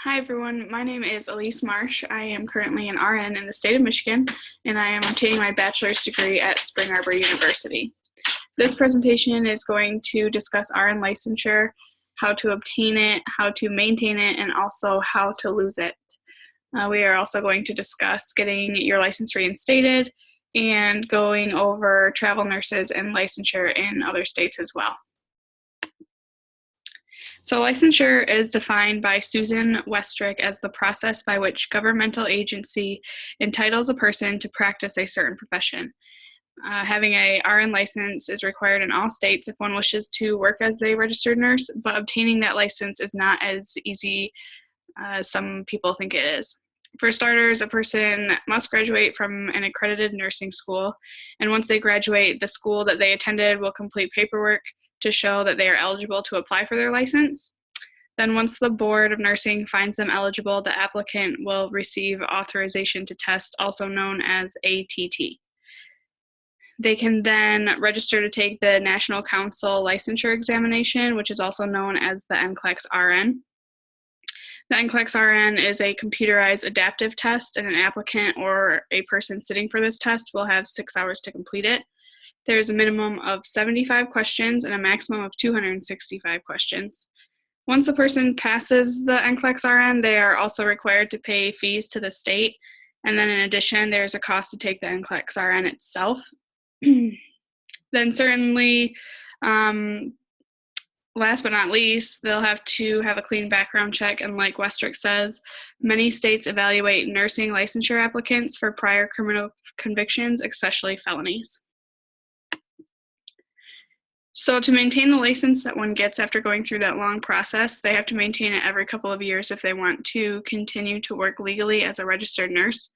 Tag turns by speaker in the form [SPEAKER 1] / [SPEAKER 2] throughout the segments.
[SPEAKER 1] Hi everyone, my name is Elise Marsh. I am currently an RN in the state of Michigan, and I am obtaining my bachelor's degree at Spring Arbor University. This presentation is going to discuss RN licensure, how to obtain it, how to maintain it, and also how to lose it. We are also going to discuss getting your license reinstated and going over travel nurses and licensure in other states as well. So licensure is defined by Susan Westrick as the process by which governmental agency entitles a person to practice a certain profession. Having a RN license is required in all states if one wishes to work as a registered nurse, but obtaining that license is not as easy as some people think it is. For starters, a person must graduate from an accredited nursing school, and once they graduate, the school that they attended will complete paperwork to show that they are eligible to apply for their license. Then once the Board of Nursing finds them eligible, the applicant will receive authorization to test, also known as ATT. They can then register to take the National Council Licensure Examination, which is also known as the NCLEX RN. The NCLEX RN is a computerized adaptive test, and an applicant or a person sitting for this test will have 6 hours to complete it. There's a minimum of 75 questions and a maximum of 265 questions. Once a person passes the NCLEX RN, they are also required to pay fees to the state. And then in addition, there's a cost to take the NCLEX RN itself. Then certainly, last but not least, they'll have to have a clean background check. And like Westrick says, many states evaluate nursing licensure applicants for prior criminal convictions, especially felonies. So to maintain the license that one gets after going through that long process, they have to maintain it every couple of years if they want to continue to work legally as a registered nurse.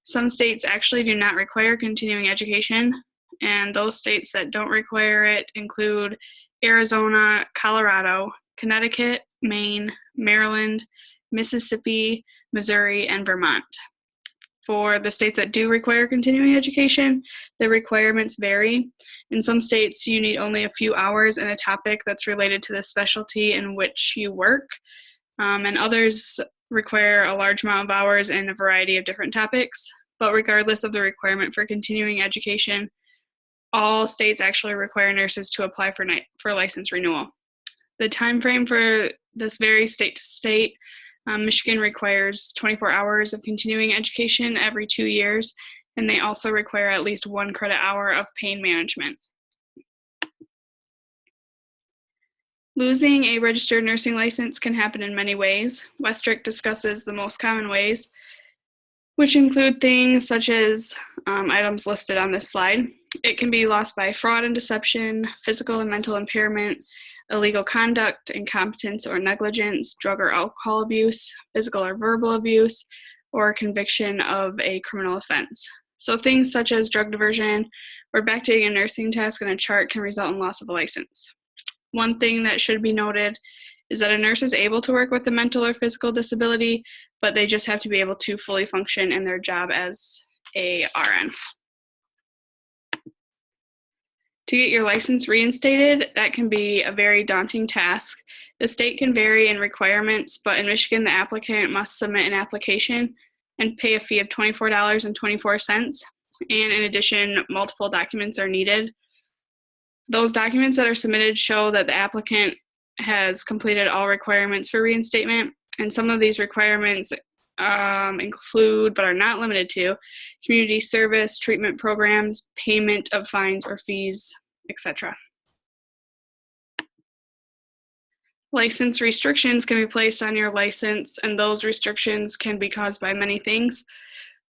[SPEAKER 1] Some states actually do not require continuing education, and those states that don't require it include Arizona, Colorado, Connecticut, Maine, Maryland, Mississippi, Missouri, and Vermont. For the states that do require continuing education, the requirements vary. In some states, you need only a few hours in a topic that's related to the specialty in which you work, and others require a large amount of hours in a variety of different topics. But regardless of the requirement for continuing education, all states actually require nurses to apply for license renewal. The time frame for this varies state to state. Michigan requires 24 hours of continuing education every 2 years, and they also require at least 1 credit hour of pain management. Losing a registered nursing license can happen in many ways. Westrick discusses the most common ways, which include things such as items listed on this slide. It can be lost by fraud and deception, physical and mental impairment, illegal conduct, incompetence or negligence, drug or alcohol abuse, physical or verbal abuse, or conviction of a criminal offense. So things such as drug diversion or backdating a nursing task on a chart can result in loss of a license. One thing that should be noted is that a nurse is able to work with a mental or physical disability, but they just have to be able to fully function in their job as a RN. To get your license reinstated, that can be a very daunting task. The state can vary in requirements, but in Michigan, the applicant must submit an application and pay a fee of $24.24. And in addition, multiple documents are needed. Those documents that are submitted show that the applicant has completed all requirements for reinstatement, and some of these requirements include, but are not limited to, community service, treatment programs, payment of fines or fees, etc. License restrictions can be placed on your license, and those restrictions can be caused by many things.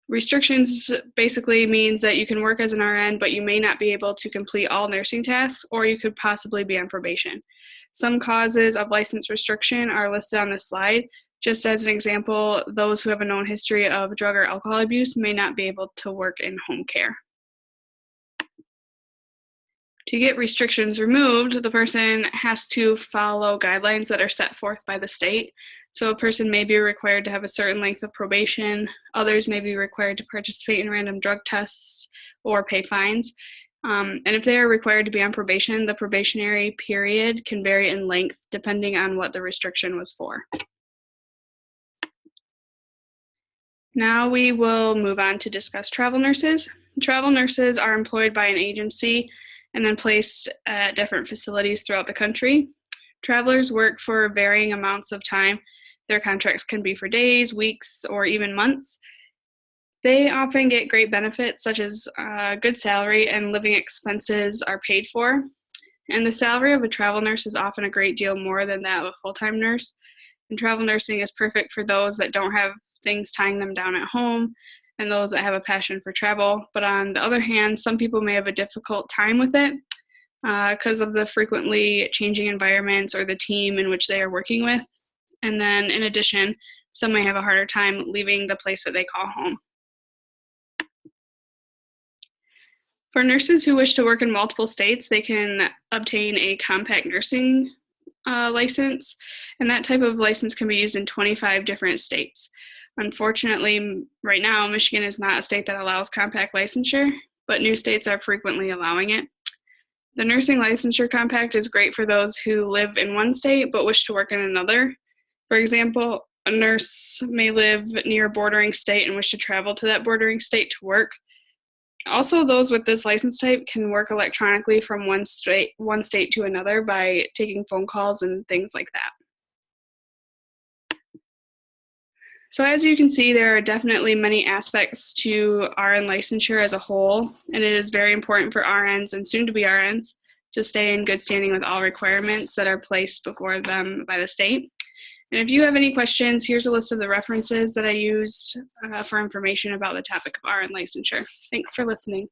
[SPEAKER 1] Restrictions basically means that you can work as an RN, but you may not be able to complete all nursing tasks, or you could possibly be on probation. Some causes of license restriction are listed on this slide. Just as an example, those who have a known history of drug or alcohol abuse may not be able to work in home care. To get restrictions removed, the person has to follow guidelines that are set forth by the state. So a person may be required to have a certain length of probation. Others may be required to participate in random drug tests or pay fines. And if they are required to be on probation, the probationary period can vary in length depending on what the restriction was for. Now we will move on to discuss travel nurses. Travel nurses are employed by an agency and then placed at different facilities throughout the country. Travelers work for varying amounts of time. Their contracts can be for days, weeks, or even months. They often get great benefits such as good salary and living expenses are paid for. And the salary of a travel nurse is often a great deal more than that of a full-time nurse. And travel nursing is perfect for those that don't have things tying them down at home and those that have a passion for travel. But on the other hand, some people may have a difficult time with it because of the frequently changing environments or the team in which they are working with. And then in addition, some may have a harder time leaving the place that they call home. For nurses who wish to work in multiple states, they can obtain a compact nursing license, and that type of license can be used in 25 different states. Unfortunately, right now, Michigan is not a state that allows compact licensure, but new states are frequently allowing it. The nursing licensure compact is great for those who live in one state but wish to work in another. For example, a nurse may live near a bordering state and wish to travel to that bordering state to work. Also, those with this license type can work electronically from one state to another by taking phone calls and things like that. So as you can see, there are definitely many aspects to RN licensure as a whole, and it is very important for RNs and soon-to-be RNs to stay in good standing with all requirements that are placed before them by the state. And if you have any questions, here's a list of the references that I used for information about the topic of RN licensure. Thanks for listening.